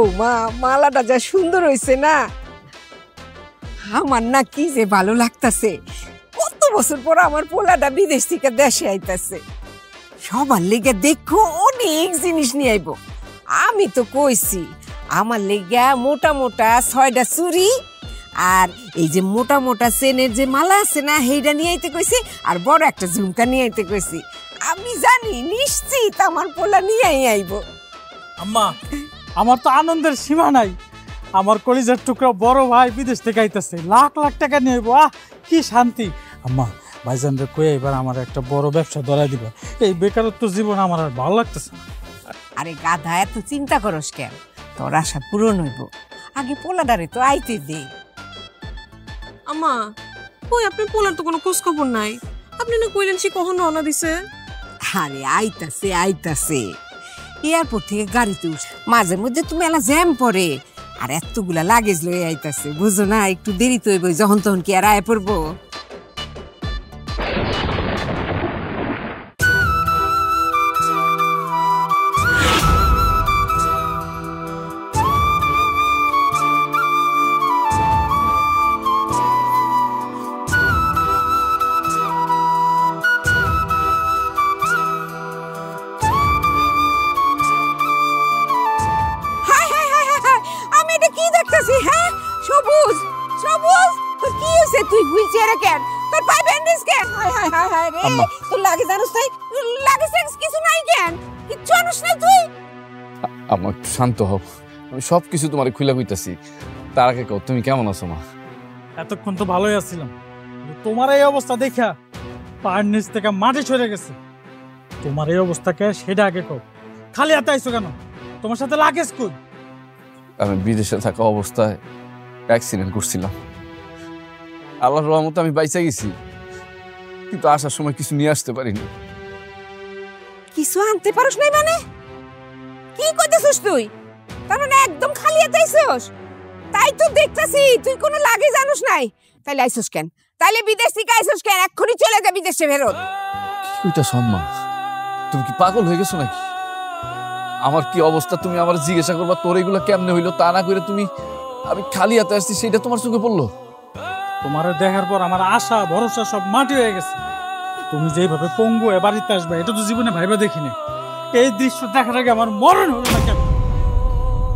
বৌমা, মালাটা যা সুন্দর হয়েছে না, আমার না কি যে ভালো লাগতাছে। কত বছর পর আমার পোলাটা বিদেশ থেকে দেশে আইতাছে, সবার লেগে দেখো অনেক জিনিস নিয়ে আইব। আমি তো কইছি আমার লেগে মোটা মোটা 6টা চুড়ি আর এই যে মোটা মোটা চেনের যে মালা আছে না, সেইটা নিয়ে আইতে কইছি, আর বড় একটা ঝুমকা নিয়ে আইতে কইছি। আমি জানি নিশ্চিত আমার পোলা নিয়ে আইব। আম্মা, আমার তো আনন্দের সীমা নাই। আমার কলিজার টুকরা বড় ভাই বিদেশ থেকে আইতাছে, লাখ লাখ টাকা নিয়ে আইব। কি শান্তি। আম্মা, ভাইজানরে কই এবার আমার একটা বড় ব্যবসা ধরাই দিবে। এই বেকারত্ব জীবন আমার আর ভালো লাগতেছে না। আরে গাধা, এত চিন্তা করস কেন? তোর আশা পূরণ হইব, আগে পোলাডারে তো আইতে দে। আম্মা, কই আপনার পোলার তো কোনো খোঁজ খবর নাই। আপনি না কইলেন সে কখন রওনা দিছে? আরে আইতাছে আইতাছে, এয়ারপোর্ট থেকে গাড়িতে উঠ, মাঝে মধ্যে তুমি এলা জ্যাম পড়ে, আর এতগুলা লাগেজ লয়ে আইতাছে, বুঝো না? একটু দেরি তো হইব, যখন তখন কি আর আয় পড়বো? হ্যাঁ, সবুজ সবুজ, তোর কি হইছে? তুই হুইল চেয়ারে কেন? তোর পায়ে ব্যান্ডেজ কেন? হায় হায় হায় হায় রে, তোর লাগে জানোস তাই? লাগে সেক্স কিছু নাই কেন? কিচ্ছু জানোস না তুই? আমার একটু শান্ত হও, আমি সবকিছু তোমারে খুলে কইতাছি। তার আগে কও তুমি কেমন আছো মা? এতক্ষণ তো ভালোই আছিলাম, তোমার এই অবস্থা দেখা পায়ের নিচ থেকে মাটি সরে গেছে। তোমার এই অবস্থাকে সেটা আগে কও। খালি হাতে আইছো কেন? তোমার সাথে লাগেজ কই? আমি বিদেশে থাকা অবস্থায় অ্যাক্সিডেন্ট করছিলাম। আল্লাহর রহমতে আমি বাইচা গেছি, কিন্তু আসার সময় কিছু নিয়ে আসতে পারিনি। কিছু আনতে পারোস নাই মানে? কি কইতেছস তুই? তার মানে একদম খালি হাতে আইছস? তাই তো দেখতাছি তুই কোনো লাগে জানোস নাই। তাইলে আইছস কেন? তাইলে বিদেশ থেকে আইছস কেন? এক্ষুনি চলে যা বিদেশে ফেরত। ওইটা সম্মা, তুমি কি পাগল হয়ে গেছো নাকি? আমার কি অবস্থা তুমি আমার জিজ্ঞাসা করবা তোর এগুলো কেমনে হইলো? তা না করে তুমি আমি খালি হাতে আসছি সেটা তোমার চোখে পড়লো? তোমার দেখার পর আমার আশা ভরসা সব মাটি হয়ে গেছে। তুমি যেভাবে পঙ্গু এ বাড়িতে আসবে এটা তো জীবনে ভাইবা দেখিনি। এই দৃশ্য দেখার আগে আমার মরণ হলো না কেন?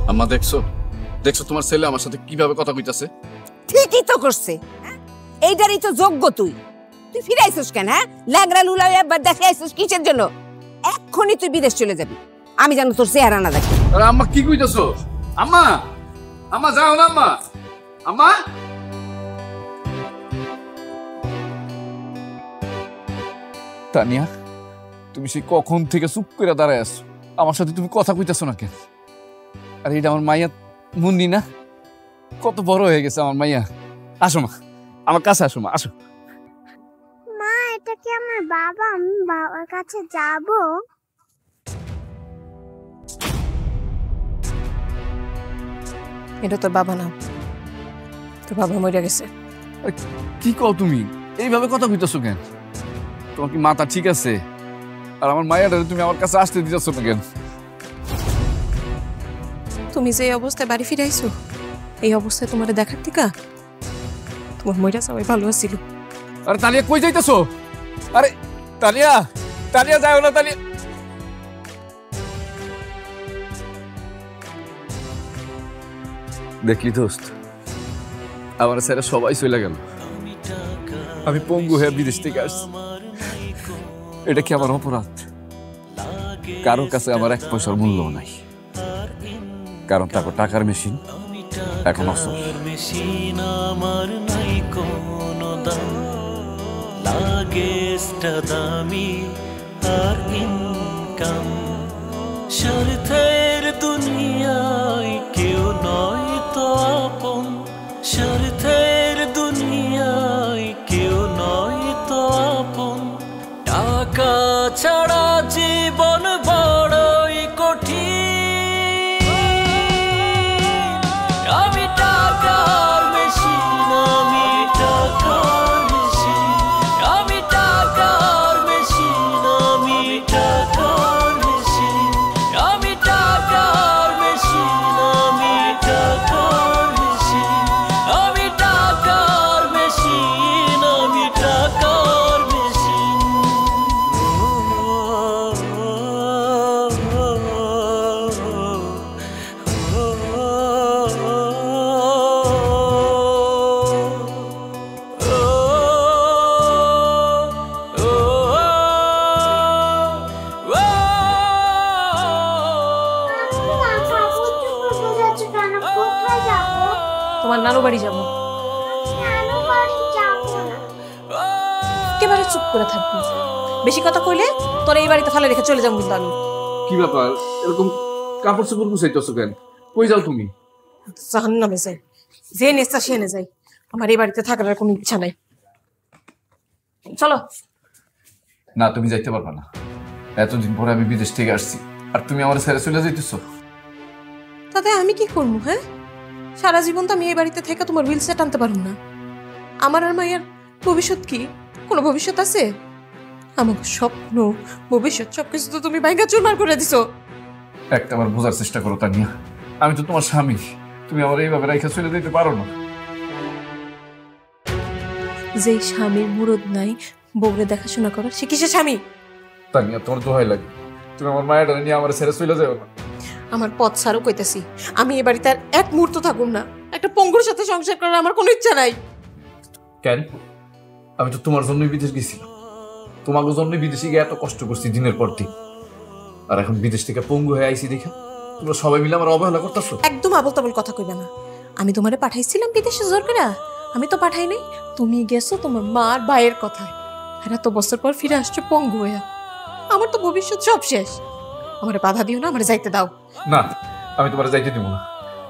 আম্মা দেখছো দেখছো তোমার ছেলে আমার সাথে কিভাবে কথা কইতাছে? ঠিকই তো করছে, এইটারই তো যোগ্য তুই। তুই ফিরে আইছস কেন? হ্যাঁ, ল্যাংড়া লুলা একবার দেখে আইছস কিসের জন্য? এক্ষুনি তুই বিদেশ চলে যাবি, আমি জানো তোর চেহারা না দেখি। আরে আম্মা কি কইতাছো? আম্মা, আম্মা যাও না আম্মা, আম্মা। তানিয়া, তুমি সেই কখন থেকে চুপ করে দাঁড়ায় আছো, আমার সাথে তুমি কথা কইতাছো না কেন? আরে এটা আমার মাইয়া মুন্নি না? কত বড় হয়ে গেছে আমার মাইয়া। আসো মা, আমার কাছে আসো মা, আসো। মা, এটা কি আমার বাবা? আমি বাবার কাছে যাব? এটা তোর বাবা না, তোর বাবা মরে গেছে। কি কও তুমি? এইভাবে কথা কইতাছো কেন? তোমার কি মাথা ঠিক আছে? আর আমার মায়াটারে তুমি আমার কাছে আসতে দিতেছো না কেন? তুমি যে অবস্থায় বাড়ি ফিরে আইছো, এই অবস্থায় তোমার দেখার থেকে তোমার মইরা সবাই ভালো আছিল। আরে তানিয়া কই যাইতেছো? আরে তানিয়া, তানিয়া যাও না তানিয়া। দেখলি দোস্ত, আমার ছেলে সবাই চলে গেল, আমি পঙ্গু হয়ে বিদেশ থেকে আসছি। এটা কি আমার অপরাধ? কারো কাছে আমার 1 পয়সার মূল্য নাই, কারণ তাকে টাকার মেশিন এখন অসল। আমার নাই কোনো দাম, লাগেজটা দামি আর ইনকাম। স্বার্থের দুনিয়ায় কেউ নয় তো আপন, স্বার্থের দুনিয়ায় কেউ নয় তো আপন। টাকা ছাড়া জীবন বড়ই কঠিন। আমি টাকার মেশিন, আমি টাকার মেশিন, আমি টাকার মেশিন, আমি টাকার মেশিন, আমি টাকার মেশিন, আমি আমার নানু বাড়ি যাবো। নানু বাড়ি যাবো না। একেবারে চুপ করে থাকবি, বেশি কথা কইলে তোর এই বাড়িতে ফেলে রেখে চলে যাবো কিন্তু আমি। কি ব্যাপার এরকম কাপড় চোপড় গুছাইতেছো কেন? কই যাও তুমি? জাহান্নামে যাই, যে নেশা সে এনে যাই, আমার এই বাড়িতে থাকার আর কোনো ইচ্ছা নাই। চলো। না তুমি যাইতে পারবা না, এতদিন পরে আমি বিদেশ থেকে আসছি আর তুমি আমার ছেড়ে চলে যাইতেছো। তাতে আমি কি করবো? হ্যাঁ, সারা জীবন তো আমি এই বাড়িতে থেকে তোমার হুইল সেট আনতে পারবো না। আমার আর মায়ের ভবিষ্যৎ কি? কোনো ভবিষ্যৎ আছে? আমার স্বপ্ন ভবিষ্যৎ সবকিছু তো তুমি ভাঙা চুরমার করে দিছো। একটা বার বোঝার চেষ্টা করো তানিয়া, আমি তো তোমার স্বামী, তুমি আমার এইভাবে রাইখা চলে যেতে পারো না। যে স্বামীর মুরদ নাই, বউরে দেখাশোনা করার, সে কিসের স্বামী? তানিয়া তোমার দোহাই লাগে, তুমি আমার মায়ের নিয়ে আমার ছেড়ে চলে যাও না। আমার পথ ছাড়ও কইতেছি, আমি এ বাড়িতে আর এক মুহূর্ত থাকুম না। একটা পঙ্গুর সাথে সংসার করার আমার কোনো ইচ্ছা নাই। কেন? আমি তো তোমার জন্যই বিদেশ গেছিলাম, তোমাকে জন্যই বিদেশে গিয়ে এত কষ্ট করছি দিনের পর দিন, আর এখন বিদেশ থেকে পঙ্গু হয়ে আইসি দেখা তোমরা সবাই মিলে আমার অবহেলা করতেছো। একদম আবল তাবল কথা কইবে না। আমি তোমারে পাঠাইছিলাম বিদেশে জোর করে? আমি তো পাঠাই নাই, তুমি গেছো তোমার মা আর ভাইয়ের কথায়। আর এত বছর পর ফিরে আসছো পঙ্গু হয়ে। আমার তো ভবিষ্যৎ সব শেষ। আমারে বাধা দিও না, আমারে যাইতে দাও। না, আমি তোমার যাইতে দিব না,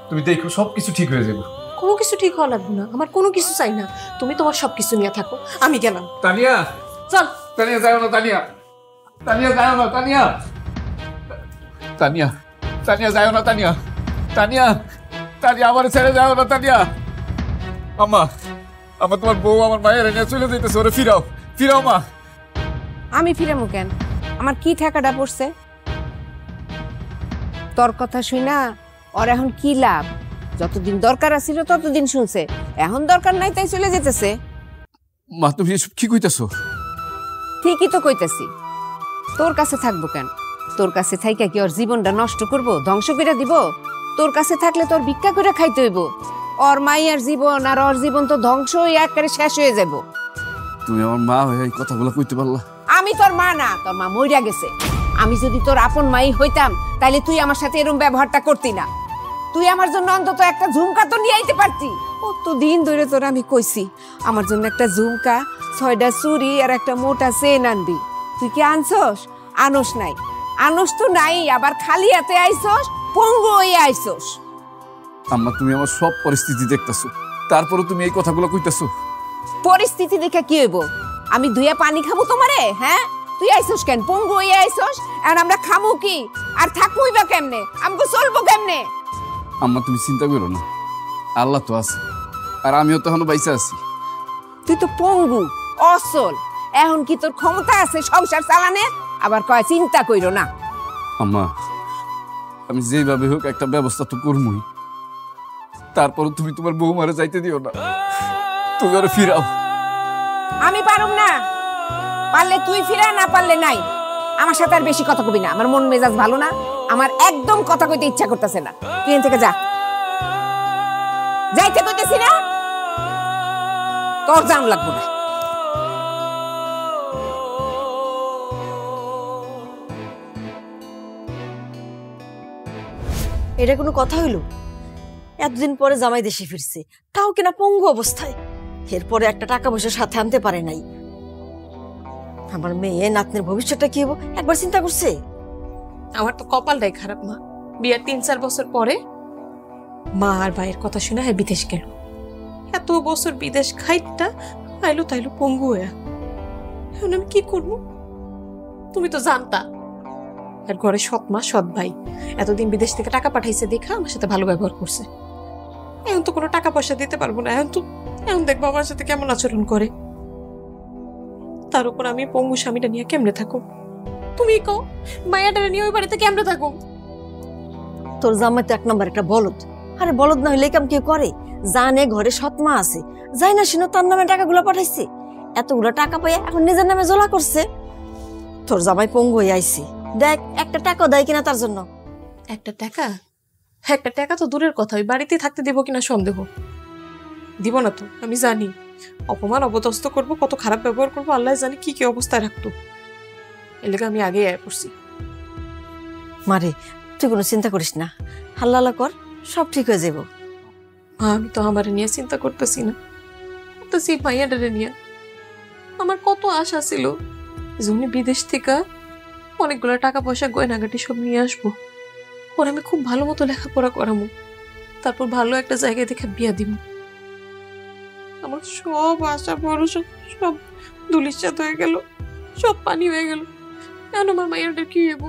তুমি দেখো সবকিছু ঠিক হয়ে যাবে। কোনো কিছু ঠিক হওয়া লাগবে না, আমার কোনো কিছু চাই না। তুমি তোমার সবকিছু নিয়ে থাকো, আমি গেলাম। তানিয়া, চল। তানিয়া যাও না, তানিয়া, তানিয়া যাও না, তানিয়া, তানিয়া, তানিয়া যাও না, তানিয়া, তানিয়া, তানিয়া আমার ছেড়ে যাও না, তানিয়া। আম্মা, আমার তোমার বউ আমার মায়ের নিয়ে চলে যাইতেছে, ওরে ফিরাও, ফিরাও মা। আমি ফিরামু কেন? আমার কি ঠেকাটা পড়ছে? তোর কথা শুই না ওর এখন কি লাভ? যতদিন দরকার আছিল ততদিন শুনছে, এখন দরকার নাই তাই চলে যেতেছে। মা তুমি এসব কি কইতেছো? ঠিকই তো কইতেছি। তোর কাছে থাকবো কেন? তোর কাছে থাইকা কি ওর জীবনটা নষ্ট করব, ধ্বংস করে দিব? তোর কাছে থাকলে তোর ভিক্ষা করে খাইতে হইব। ওর মাইয়ার জীবন আর ওর জীবন তো ধ্বংস হয়ে একেবারে শেষ হয়ে যাব। তুমি আমার মা হয়ে এই কথাগুলো কইতে পারলা? আমি তোর মা না, তোর মা মইরা গেছে। আমি যদি তোর আপন মাই হইতাম তাইলে তুই আমার সাথে এরকম ব্যবহারটা করতি না। তুই আমার জন্য অন্তত একটা ঝুমকা তো নিয়ে আইতে পারতি। কতদিন ধরে তোর আমি কইছি আমার জন্য একটা ঝুমকা, 6টা চুড়ি আর একটা মোটা চেন আনবি। তুই কি আনছস? আনস নাই। আনস তো নাই, আবার খালি হাতে আইছস, পঙ্গু হয়ে আইছস। আম্মা তুমি আমার সব পরিস্থিতি দেখতেছো, তারপরে তুমি এই কথাগুলো কইতেছো? পরিস্থিতি দেখে কি হইব? আমি ধুইয়া পানি খাবো তোমারে? হ্যাঁ, তুই আইছস কেন? পঙ্গু হয়ে আইছস। এখন আমরা খামু কি আর থাকবই বা কেমনে? আমগো চলবো কেমনে? আম্মা তুমি চিন্তা করো না, আল্লাহ তো আছে, আর আমিও তো এখনো বাইসা আছি। তুই তো পঙ্গু, অসল। এখন কি তোর ক্ষমতা আছে সংসার চালানে? আবার কয় চিন্তা কইরো না। আম্মা আমি যেভাবে হোক একটা ব্যবস্থা তো করবই, তারপরে তুমি তোমার বৌমারে যাইতে দিও না, তুমি ওরে ফিরাও। আমি পারুম না, পারলে তুই ফিরা, না পারলে নাই। আমার সাথে আর বেশি কথা কবি না, আমার মন মেজাজ ভালো না, আমার একদম কথা কইতে ইচ্ছা করতেছে না। তুই এখান থেকে যা, যাইতে কইতেছি না, তোর জান লাগবো না। এটা কোনো কথা হইলো? এতদিন পরে জামাই দেশে ফিরছে, তাও কিনা পঙ্গু অবস্থায়। এরপরে একটা টাকা পয়সা সাথে আনতে পারে নাই। আমার মেয়ে নাতনের ভবিষ্যৎটা কি হবো একবার চিন্তা করছে? আমার তো কপালটাই খারাপ মা। বিয়ের 3-4 বছর পরে মা আর ভাইয়ের কথা শুনে হ্যাঁ বিদেশ গেল। এত বছর বিদেশ খাইটা আইলো তাইলো পঙ্গু হয়ে। এখন আমি কি করবো? তুমি তো জানতা আর ঘরে সৎ মা সৎ ভাই এতদিন বিদেশ থেকে টাকা পাঠাইছে দেখা আমার সাথে ভালো ব্যবহার করছে। এখন তো কোনো টাকা পয়সা দিতে পারবো না। এখন দেখবো আমার সাথে কেমন আচরণ করে। তার উপর আমি পঙ্গু স্বামীটা নিয়ে কেমনে থাকো? তুমি কও, মায়াটারে নিয়ে ওই বাড়িতে কেমনে থাকো? তোর জামাই তো 1 নম্বর একটা বলদ। আরে বলদ না হইলে কাম কেউ করে? জানে ঘরে সৎ মা আছে, যাই না শুনো তার নামে টাকাগুলো পাঠাইছে। এতগুলো টাকা পাইয়া এখন নিজের নামে জ্বলা করছে। তোর জামাই পঙ্গু হয়ে আইছে, দেখ একটা টাকা দেয় কিনা তার জন্য। একটা টাকা তো দূরের কথা, ওই বাড়িতে থাকতে দেবো কিনা সন্দেহ। দিব না তো, আমি জানি। অপমান অবদস্ত করবো, কত খারাপ ব্যবহার করবো, আল্লাহ জানি কি কি অবস্থায় রাখতো। এর লেগে আমি আগে আয় পড়ছি। মারে তুই কোনো চিন্তা করিস না, হাল্লা কর, সব ঠিক হয়ে যাব। আমি তো আমার নিয়ে চিন্তা করতেছি না, করতেছি মাইয়াডারে নিয়ে। আমার কত আশা ছিল যে উনি বিদেশ থেকে অনেকগুলো টাকা পয়সা গয়নাগাটি সব নিয়ে আসবো, ওর আমি খুব ভালো মতো লেখাপড়া করামো, তারপর ভালো একটা জায়গায় দেখে বিয়া দিব। আমার সব আশা ভরসা সব ধুলিসাৎ হয়ে গেল, সব পানি হয়ে গেল। এখন আমার মাইয়াটার কি হইব?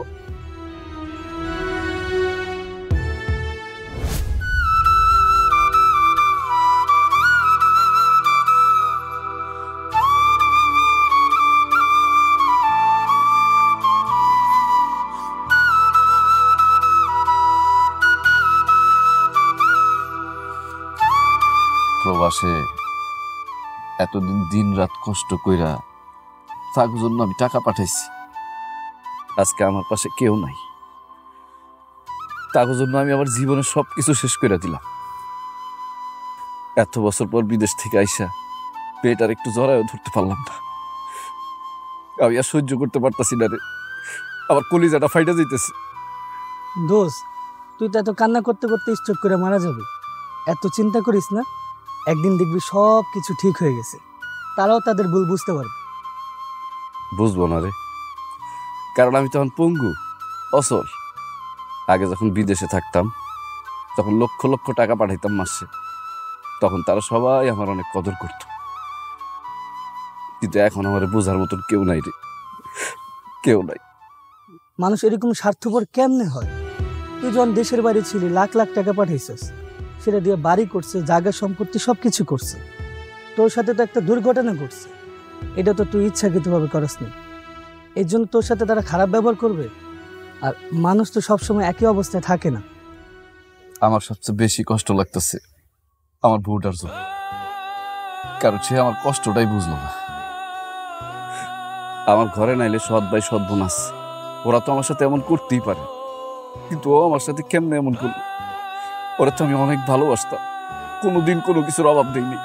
প্রবাসে এতদিন দিন রাত কষ্ট কইরা তার জন্য আমি টাকা পাঠাইছি। আজকে আমার পাশে কেউ নাই, তার জন্য আমি আমার জীবনের সবকিছু শেষ করে দিলাম। এত বছর পর বিদেশ থেকে আইসা পেট আর একটু জড়ায়ও ধরতে পারলাম না। আমি আর সহ্য করতে পারতাছি না রে, আমার কলিজাটা ফাইটা যাইতেছে। দোষ, তুই তো এত কান্না করতে করতে স্ট্রোক করে মারা যাবে। এত চিন্তা করিস না, একদিন দেখবি সব কিছু ঠিক হয়ে গেছে, তারাও তাদের ভুল বুঝতে পারবে। বুঝবো না রে, কারণ আমি তখন পঙ্গু, অসল। আগে যখন বিদেশে থাকতাম তখন লক্ষ লক্ষ টাকা পাঠাইতাম মাসে, তখন তারা সবাই আমার অনেক কদর করত। কিন্তু এখন আমার বোঝার মতন কেউ নাই রে, কেউ নাই। মানুষ এরকম স্বার্থপর কেমনে হয়? তুই যখন দেশের বাড়ি ছিলি লাখ লাখ টাকা পাঠাইছিস, সেটা দিয়ে বাড়ি করছে, জায়গা সম্পত্তি সবকিছু করছে। তোর সাথে তো একটা দুর্ঘটনা ঘটছে, এটা তো তুই ইচ্ছাকৃতভাবে করস নি। এর জন্য তোর সাথে তারা খারাপ ব্যবহার করবে। আর মানুষ তো সবসময় একই অবস্থায় থাকে না। আমার সবচেয়ে বেশি কষ্ট লাগতেছে আমার বউটার জন্য, কারণ সে আমার কষ্টটাই বুঝলো না। আমার ঘরে নাইলে সৎ ভাই সৎ বোন আছে, ওরা তো আমার সাথে এমন করতেই পারে, কিন্তু ও আমার সাথে কেমনে এমন করলো? ওরা তো আমি অনেক ভালোবাসতাম, কোনোদিন কোনো কিছুর অভাব দেয়নি।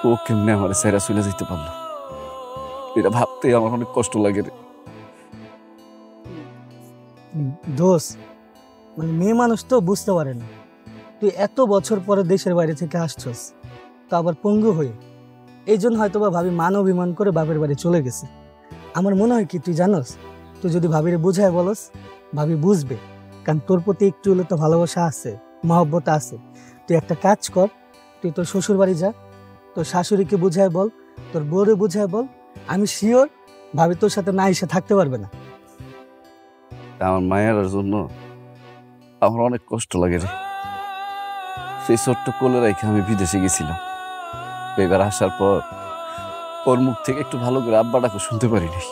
ও কেমনে আমার সেরা চলে যেতে পারলো, এটা ভাবতে আমার অনেক কষ্ট লাগে রে। দোষ, মানে মেয়ে মানুষ তো বুঝতে পারে না। তুই এত বছর পরে দেশের বাইরে থেকে আসছস, তো আবার পঙ্গু হয়ে। এই জন্য হয়তো বা ভাবি মান অভিমান করে বাপের বাড়ি চলে গেছে। আমার মনে হয় কি, তুই জানোস, তুই যদি ভাবিরে বুঝায় বলস, ভাবি বুঝবে। কারণ তোর প্রতি একটু হলে তো ভালোবাসা আছে, মহব্বত আছে। তুই একটা কাজ কর, তুই তোর শ্বশুর বাড়ি যা, তোর শাশুড়িকে বুঝায় বল, তোর বউরে বুঝায় বল। আমি শিওর ভাবি তোর সাথে না এসে থাকতে পারবে না। আমার মায়ের জন্য আমার অনেক কষ্ট লাগে রে। সেই ছোট্ট কোলে রেখে আমি বিদেশে গেছিলাম, এবার আসার পর ওর মুখ থেকে একটু ভালো করে আব্বা ডাকো শুনতে পারিনি।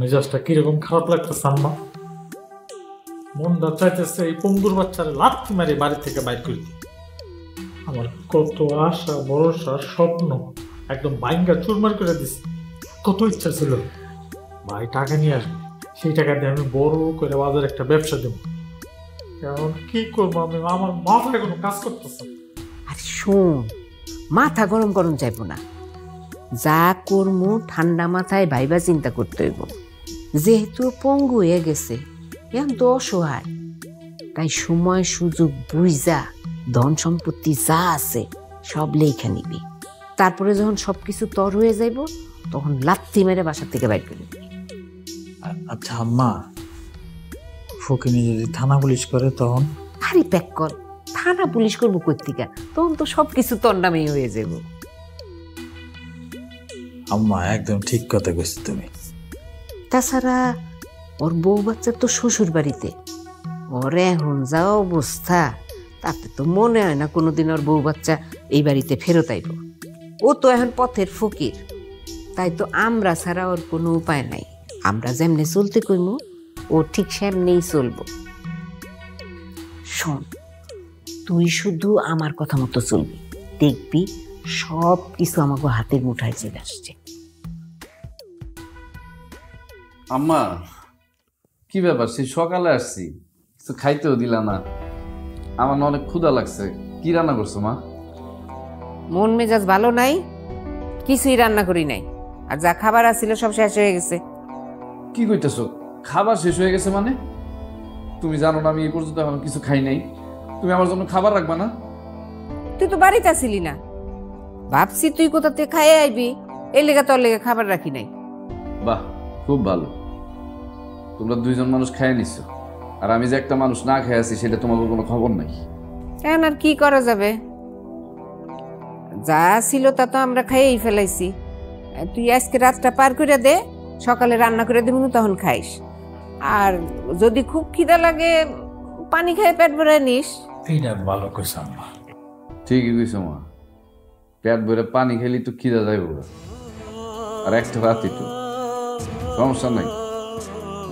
মেজাজটা কিরকম খারাপ লাগতেছে আম্মা। মনটা চাইতেছে এই পঙ্গুর বাচ্চারা লাথি মারি বাড়ি থেকে বাইর করে দিই। আমার কত আশা ভরসা স্বপ্ন একদম বাইঙ্গা চুরমার করে দিছি। কত ইচ্ছা ছিল ভাই টাকা নিয়ে আসবে, সেই টাকা দিয়ে আমি বড় করে বাজারে একটা ব্যবসা দেবো। এখন কি করবো আমি, আমার মাথায় কোনো কাজ করতেছে। আর শোন, মাথা গরম গরম যাইব না, যা করমু ঠান্ডা মাথায় ভাইবা চিন্তা করতে হইব। যেহেতু পঙ্গু হয়ে গেছে, এখন তো অসহায়, তাই সময় সুযোগ বুঝা ধন সম্পত্তি যা আছে সব লেখা নিবি। তারপরে যখন সবকিছু তর হয়ে যাইব, তখন লাথি মেরে বাসা থেকে বাইর করে দিবি। আচ্ছা আম্মা, ফকিনি যদি থানা পুলিশ করে তখন? আরে প্যাক কর, থানা পুলিশ করবো কর্তিকা, তখন তো সবকিছু তোর নামেই হয়ে যাব। আম্মা একদম ঠিক কথা কইছো তুমি। তাছাড়া ওর বউ বাচ্চা তো শ্বশুর বাড়িতে, ওর এখন যা অবস্থা, তাতে তো মনে হয় না কোনোদিন ওর বউ বাচ্চা এই বাড়িতে ফেরত আইব। ও তো এখন পথের ফকির, তাই তো আমরা ছাড়া ওর কোনো উপায় নাই। আমরা যেমনে চলতে কইমু ও ঠিক সেমনেই চলবো। শোন, তুই শুধু আমার কথা মতো চলবি, দেখবি সব কিছু আমাকে হাতের মুঠায় চলে আসছে। আম্মা কি ব্যাপার, সেই সকালে আসছি, কিছু খাইতেও দিলা না। আমার অনেক ক্ষুধা লাগছে, কি রান্না করছো মা? মন মেজাজ ভালো নাই, কিছুই রান্না করি নাই, আর যা খাবার আছিল সব শেষ হয়ে গেছে। কি কইতেছো? খাবার শেষ হয়ে গেছে মানে? তুমি জানো না আমি এই পর্যন্ত এখন কিছু খাই নাই। তুমি আমার জন্য খাবার রাখবা না? তুই তো বাড়িতে আসিলি না, ভাবছি তুই কোথাতে খাইয়ে আইবি, এই লেগে তোর লেগে খাবার রাখি নাই। বাহ, খুব ভালো। তোমরা দুইজন মানুষ খাইয়ে নিছো, আর আমি যে একটা মানুষ না খেয়ে আছি সেটা তোমাদের কোনো খবর নাই। এখন আর কি করা যাবে, যা ছিল তা তো আমরা খাইয়েই ফেলাইছি। তুই আজকে রাতটা পার করে দে, সকালে রান্না করে দেবো তখন খাইস। আর যদি খুব খিদা লাগে পানি খেয়ে পেট ভরে নিস। এইটা ভালো কইছ আম্মা। ঠিকই কইছো মা, পেট ভরে পানি খেলি তো খিদা যাইব, আর একটা রাতে তো সমস্যা নাই,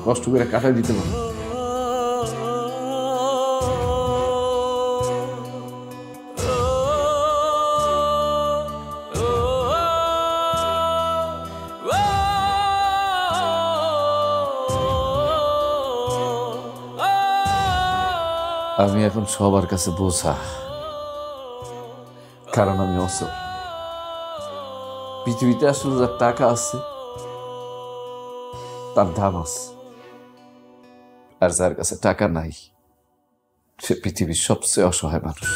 কষ্ট করে কাটাই দিতে পারো। আমি এখন সবার কাছে বোঝা, কারণ আমি অসল। পৃথিবীতে আসলে যার টাকা আছে তার দাম আছে, আর যার কাছে টাকা নাই সে পৃথিবীর সবচেয়ে অসহায় মানুষ।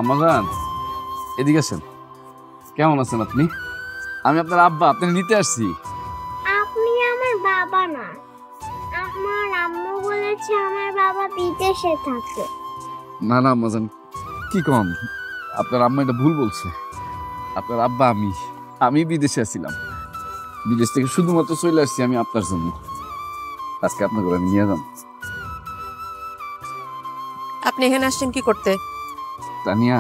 আম্মাজান, এদিকে আসেন। কেমন আছেন আপনি? আমি আপনার আব্বা, আপনি নিতে আসছি। আপনি আমার বাবা না, আমার আম্মু বলেছে আমার বাবা বিদেশে থাকে। না না আম্মাজান, কি কম, আপনার আম্মা এটা ভুল বলছে। আপনার আব্বা আমি বিদেশে আসছিলাম, বিদেশ থেকে শুধুমাত্র চলে আসছি আমি আপনার জন্য। আজকে আপনার ঘরে আমি নিয়ে যান। আপনি এখানে আসছেন কি করতে? তানিয়া,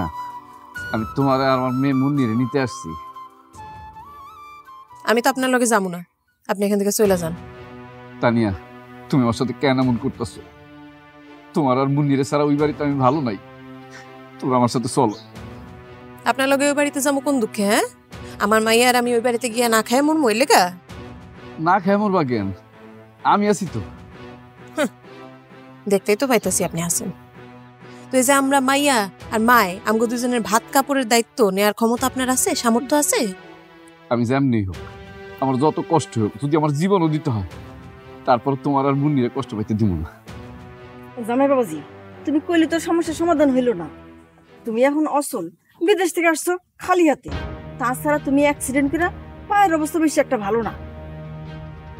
আমি তোমার আর আমার মেয়ে মুন্নিরে নিতে আসছি। আমি তো আপনার লগে যাবো না, আপনি এখান থেকে চলে যান। তানিয়া, তুমি আমার সাথে কেন এমন করতেছো? তোমার আর মুন্নিরে ছাড়া ওই বাড়িতে আমি ভালো নাই, তুমি আমার সাথে চলো। আপনার লগে ওই বাড়িতে যাবো কোন দুঃখে? হ্যাঁ, আমার মাইয়া আর আমি ওই বাড়িতে গিয়ে না খায় মন মরলে কা? না খায় মরবা কেন? আমি আছি তো। দেখতেই তো পাইতেছি আপনি আছেন। তো এই যে আমরা মাইয়া আর মায় আমগো দুজনের ভাত কাপড়ের দায়িত্ব নেয়ার ক্ষমতা আপনার আছে, সামর্থ্য আছে? আমি যেমনি হোক, আমার যত কষ্ট হোক, যদি আমার জীবনও দিতে হয়, তারপর তোমার আর মুন্নিরে কষ্ট পাইতে দিব না। জামাই বাবাজি, তুমি কইলে তো সমস্যার সমাধান হইল না। তুমি এখন অসল, বিদেশ থেকে আসছো খালি হাতে। তাছাড়া তুমি অ্যাক্সিডেন্ট করে পায়ের অবস্থা বেশি একটা ভালো না।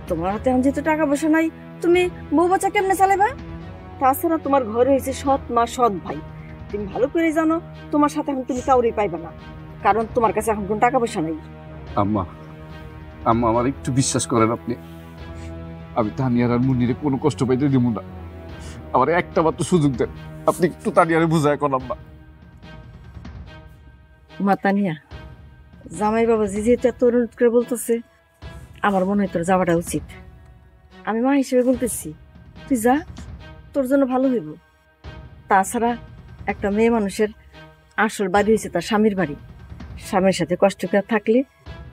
তোমার হাতে এখন যেহেতু টাকা পয়সা নাই, তুমি বউ বাচ্চা কেমনে চালাবা? তাছাড়া তোমার ঘরে হয়েছে সৎ মা সৎ ভাই। তুমি ভালো করে জানো তোমার সাথে এখন তুমি কাউরি পাইবা না, কারণ তোমার কাছে এখন কোনো টাকা পয়সা নাই। আম্মা, আম্মা আমার একটু বিশ্বাস করেন আপনি, আমি তানিয়ার আর মুন্নিরে কোনো কষ্ট পাইতে দিব না। আমার একটা মাত্র সুযোগ দেন, আপনি একটু তানিয়ারে বুঝায় কোন আম্মা। মাতানিয়া, জামাই বাবাজি যেহেতু এত অনুরোধ করে বলতেছে, আমার মনে হয় তোর যাওয়াটা উচিত। আমি মা হিসেবে বলতেছি, তুই যা, তোর জন্য ভালো হইব। তাছাড়া একটা মেয়ে মানুষের আসল বাড়ি হয়েছে তার স্বামীর বাড়ি। স্বামীর সাথে কষ্ট করে থাকলে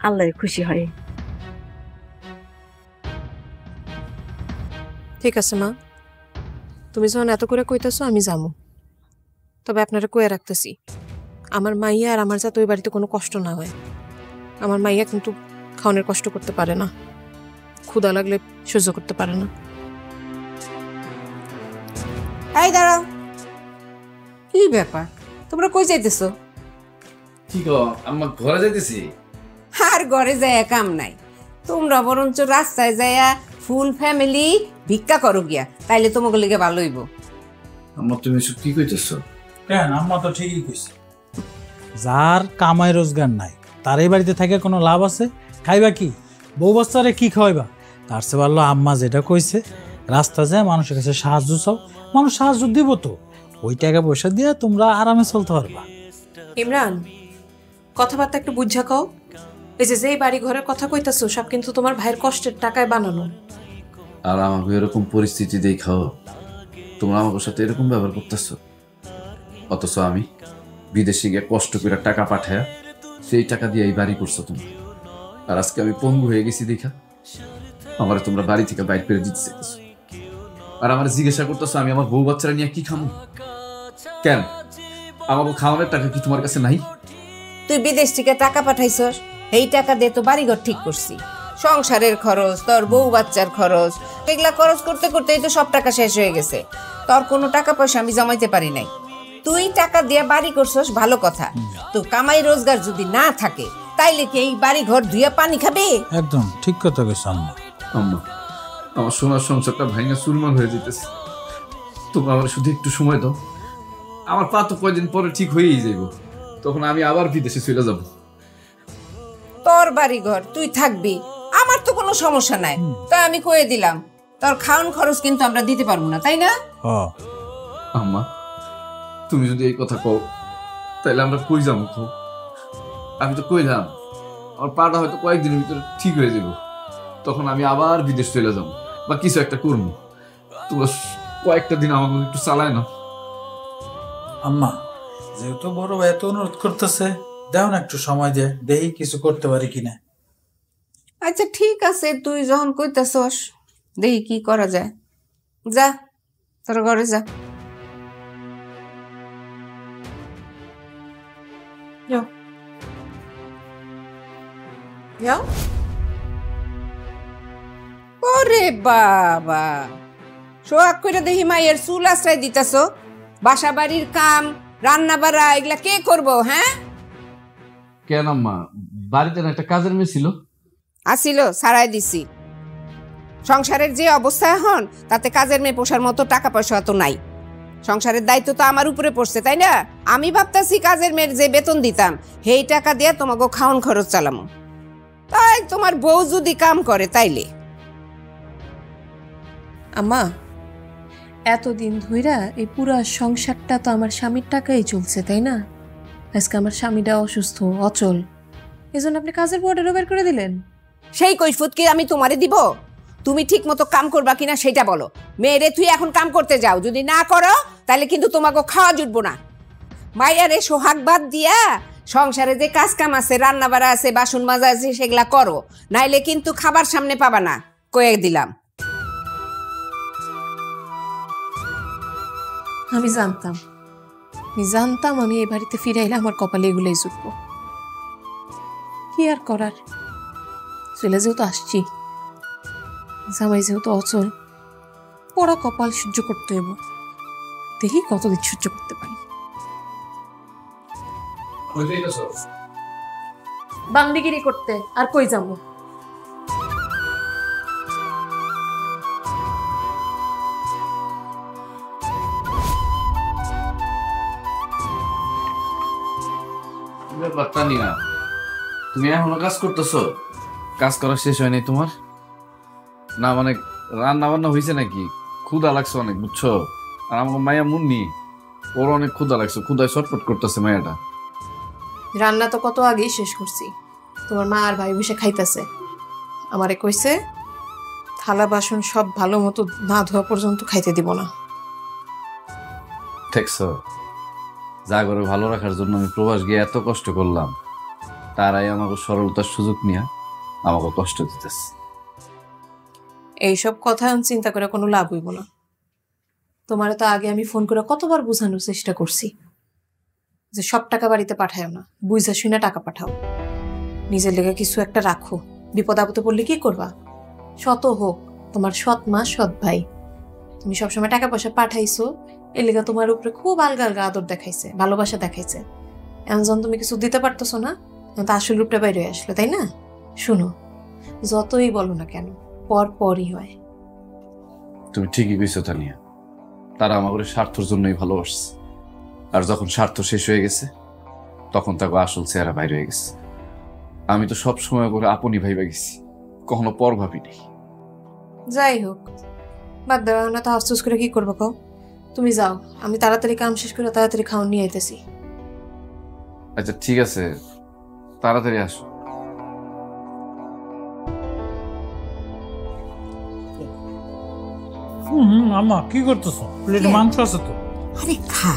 আল্লাহ খুশি হয়। ঠিক আছে মা, তুমি যখন এত করে কইতেছো আমি যাবো, তবে আপনারা কয়ে রাখতেছি, আমার মাইয়া আর আমার যাতে ওই বাড়িতে কোনো কষ্ট না হয়। আমার মাইয়া কিন্তু খাওয়ানোর কষ্ট করতে পারে না, ক্ষুধা লাগলে সহ্য করতে পারে না। এই দাঁড়াও, কি ব্যাপার, তোমরা কই যাইতেছো? কি গো আম্মা, ঘরে যাইতেছি। আর ঘরে যায় কাম নাই, তোমরা বরঞ্চ রাস্তায় যাইয়া ফুল ফ্যামিলি ভিক্ষা করো গিয়া, তাইলে তোমাকে লিগে ভালো হইব। আম্মা তুমি এসব কি কইতেছো? কেন, আম্মা তো ঠিকই কইছে। যার কামাই রোজগার নাই তার এই বাড়িতে থাকে কোনো লাভ আছে? খাইবা কি? বউ বাচ্চারে কি খাওয়াইবা? তার চেয়ে ভালো আম্মা যেটা কইছে, রাস্তা যায় মানুষের কাছে সাহায্য চাও, মানুষ সাহায্য দিব তো। ওই টাকা পয়সা দিয়ে তোমরা আরামে চলতে পারবা। ইমরান, কথাবার্তা একটু বুঝা কও। এই যে বাড়ি ঘরের কথা কইতাছো সব কিন্তু তোমার ভাইয়ের কষ্টের টাকায় বানানো। আর আমাকে এরকম পরিস্থিতি দেখাও, তোমরা আমার সাথে এরকম ব্যবহার করতেছো। অথচ আমি বিদেশে গিয়ে কষ্ট করে টাকা পাঠায়া সেই টাকা দিয়ে এই বাড়ি করছো তুমি। আর আজকে আমি পঙ্গু হয়ে গেছি দেখা আমার তোমরা বাড়ি থেকে বাইর করে দিতে চাইছো। আর আমার জিজ্ঞাসা করতেছো আমি আমার বউ বাচ্চারা নিয়ে কি খামো? কেন আমার খাওয়ানোর টাকা কি তোমার কাছে নাই? তুই বিদেশ থেকে টাকা পাঠাইছস, এই টাকা দিয়ে তো বাড়িঘর ঠিক করছি, সংসারের খরচ, তোর বউ বাচ্চার খরচ, এগুলা খরচ করতে করতেই তো সব টাকা শেষ হয়ে গেছে। তোর কোনো টাকা পয়সা আমি জমাইতে পারি নাই। তুই টাকা দিয়ে বাড়ি করছস ভালো কথা, তো কামাই রোজগার যদি না থাকে তাইলে কি এই বাড়ি ঘর ধুয়ে পানি খাবে? একদম ঠিক কথা কইছ আম্মা। আম্মা আমার সোনার সংসারটা ভাঙা চুরমার হয়ে যেতেছে, তোমরা আমার শুধু একটু সময় দাও। আমার পা তো কয়দিন পরে ঠিক হয়েই যাইব, তখন আমি আবার বিদেশে চলে যাব। তোর বাড়ি ঘর তুই থাকবি, আমার তো কোনো সমস্যা নাই। তাই আমি কয়ে দিলাম তোর খাওয়ান খরচ কিন্তু আমরা দিতে পারবো না, তাই না? আম্মা তুমি যদি এই কথা কও তাহলে আমরা কই যাবো? আমি তো কইলাম আমার পাটা হয়তো কয়েকদিনের ভিতরে ঠিক হয়ে যাব, তখন আমি আবার বিদেশ চলে যাবো বা কিছু একটা করবো। তোমরা কয়েকটা দিন আমাকে একটু চালায় না। আম্মা যেহেতু বড় ভাই এত অনুরোধ করতেছে, দাও না একটু সময় দিয়ে, দেখি কিছু করতে পারি কিনা। আচ্ছা ঠিক আছে, তুই যখন কইতাছস দেখি কি করা যায়। যা তোর ঘরে যা। ওরে বাবা, সোহাগ কইরা দেখি মায়ের চুল আশ্রয় দিতেছ। বাসা বাড়ির কাম রান্না বাড়া এগুলা কে করবো? হ্যাঁ কেন আম্মা, বাড়িতে না একটা কাজের মেয়ে ছিল? আসিল, সারাই দিছি। সংসারের যে অবস্থা এখন, তাতে কাজের মেয়ে পোষার মতো টাকা পয়সা তো নাই। সংসারের দায়িত্ব তো আমার উপরে পড়ছে, তাই না? আমি ভাবতাছি কাজের মেয়ের যে বেতন দিতাম সেই টাকা দিয়ে তোমাকে খাওয়ান খরচ চালামো। তাই তোমার বউ যদি কাম করে তাইলে। আম্মা এতদিন ধইরা এই পুরা সংসারটা তো আমার স্বামীর টাকাই চলছে, তাই না? আজকে আমার স্বামীটা অসুস্থ, অচল, এজন্য আপনি কাজের বর্ডারও বের করে দিলেন। সেই কৈফিয়ত কি আমি তোমারে দিব? তুমি ঠিক মতো কাম করবা কিনা সেটা বলো। মেয়েরে তুই এখন কাম করতে যাও, যদি না করো তাহলে কিন্তু তোমাকে খাওয়া জুটবো না। মাইয়ারে সোহাগ বাদ দিয়া সংসারে যে কাজ কাম আছে, রান্না বাড়া আছে, বাসন মাজা আছে, সেগুলা করো, নাইলে কিন্তু খাবার সামনে পাবা না, কয়ে দিলাম। আমি জানতাম আমি এই বাড়িতে ফিরে এলে আমার কপালে এগুলোই জুটবো। কি আর করার, চলে যেহেতু আসছি, জামাই যেহেতু অচল, পড়া কপাল সহ্য করতে হইব। দেখি কতদিন সহ্য করতে পারি। বান্দিগিরি করতে আর কই যাবো? তুমি এখনো কাজ করতেছো? কাজ করা শেষ হয়নি তোমার? না মানে রান্না বান্না হয়েছে নাকি? ক্ষুধা লাগছে অনেক, বুঝছো? আর আমার মায়া মুন্নি, ওর অনেক ক্ষুধা লাগছে, ক্ষুধায় ছটফট করতেছে মায়াটা। রান্না তো কত আগেই শেষ করছি, তোমার মা আর ভাই বসে খাইতেছে। আমারে কইছে থালা বাসন সব ভালো মতো না ধোয়া পর্যন্ত খাইতে দিব না। দেখছো, যা করে ভালো রাখার জন্য আমি প্রবাস গিয়ে এত কষ্ট করলাম, তারাই আমাকে সরলতার সুযোগ নিয়ে আমাকে কষ্ট দিতেছে। এইসব কথা আমি চিন্তা করে কোনো লাভ হইব না। তোমার তো আগে আমি ফোন করে কতবার বোঝানোর চেষ্টা করছি যে সব টাকা বাড়িতে পাঠাও না, বুঝা শুনে টাকা পাঠাও, নিজের লেগে কিছু একটা রাখো, বিপদ আপদে পড়লে কি করবা? শত হোক তোমার সৎ মা সৎ ভাই, তুমি সবসময় টাকা পয়সা পাঠাইছো, এর লেগে তোমার উপরে খুব আলগা আলগা আদর দেখাইছে, ভালোবাসা দেখাইছে। এখন যখন তুমি কিছু দিতে পারতেছো না, তো আসল রূপটা বাইরে আসলো, তাই না? শুনো, যতই বলো না কেন, পরই হয়। তুমি ঠিকই কইছো তানিয়া, তারা আমাকে স্বার্থের জন্যই ভালোবাসছে, আর যখন স্বার্থ শেষ হয়ে গেছে তখন তাকে আসল চেহারা বাইরে হয়ে গেছে। আমি তো সব সময় করে আপনি ভাইবা গেছি, কখনো পর ভাবিনি। যাই হোক, বাদ দেওয়া না তো আফসোস করে কি করবো কও? তুমি যাও, আমি তাড়াতাড়ি কাম শেষ করে তাড়াতাড়ি খাওয়া নিয়ে আইতেছি। আচ্ছা ঠিক আছে, তাড়াতাড়ি আসো। আম্মা কি করতেছো? প্লেটে মাংস আছে তো। আরে খা,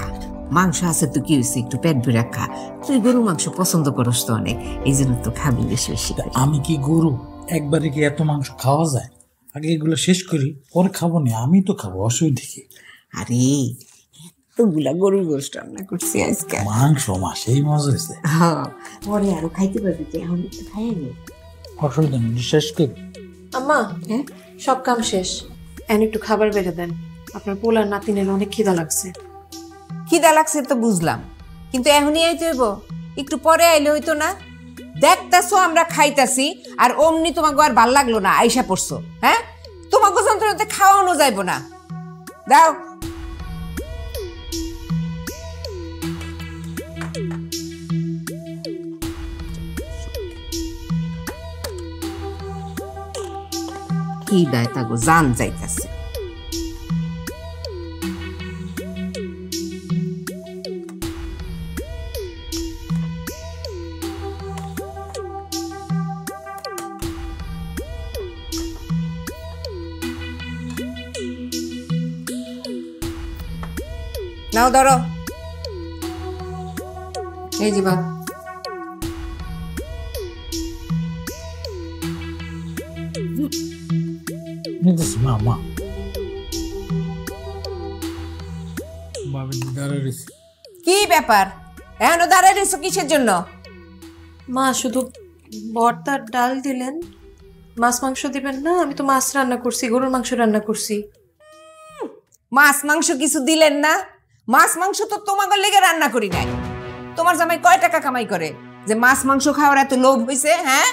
মাংস আছে তো কি হয়েছে, একটু পেট ভরে খা। তুই গরুর মাংস পছন্দ করস তো অনেক, এই জন্য তো খাবি বেশি বেশি করে। আমি কি গরু? একবারে কি এত মাংস খাওয়া যায়? আগে এগুলো শেষ করি, পরে খাবো না। আমি তো খাবো, অসুবিধা কি? আরে এতগুলা গরুর গোশত রান্না করছি আজকে। মাংস সেই মজা হয়েছে। হ্যাঁ, পরে আরো খাইতে পারবি, তো এখন একটু খাইয়ে নে। অসুবিধা নেই, শেষ করি। আম্মা, হ্যাঁ সব কাম শেষ, এখন একটু খাবার বেড়ে দেন। আপনার পোলার নাতিনের অনেক খিদা লাগছে। খিদা লাগছে তো বুঝলাম, কিন্তু এখনই আইতে হইব? একটু পরে আইলে হইতো না? দেখতাছো আমরা খাইতাছি আর অমনি তোমাকে আর ভাল লাগলো না, আইসা পড়ছো। হ্যাঁ, তোমাকে যন্ত্রণাতে খাওয়ানো যাইব না। দাও। কি দায় তাগো জান যাইতাছে। নাও ধরো, এই যে ভাত। মা মা দাঁড়ায় রয়েছে। কি ব্যাপার, এখনো দাঁড়ায় রয়েছো কিসের জন্য? মা শুধু ভর্তার ডাল দিলেন, মাছ মাংস দিবেন না? আমি তো মাছ রান্না করছি, গরুর মাংস রান্না করছি। মাছ মাংস কিছু দিলেন না? মাছ মাংস তো তোমাকে লেগে রান্না করি নাই। তোমার জামাই কয় টাকা কামাই করে যে মাছ মাংস খাওয়ার এত লোভ হয়েছে? হ্যাঁ,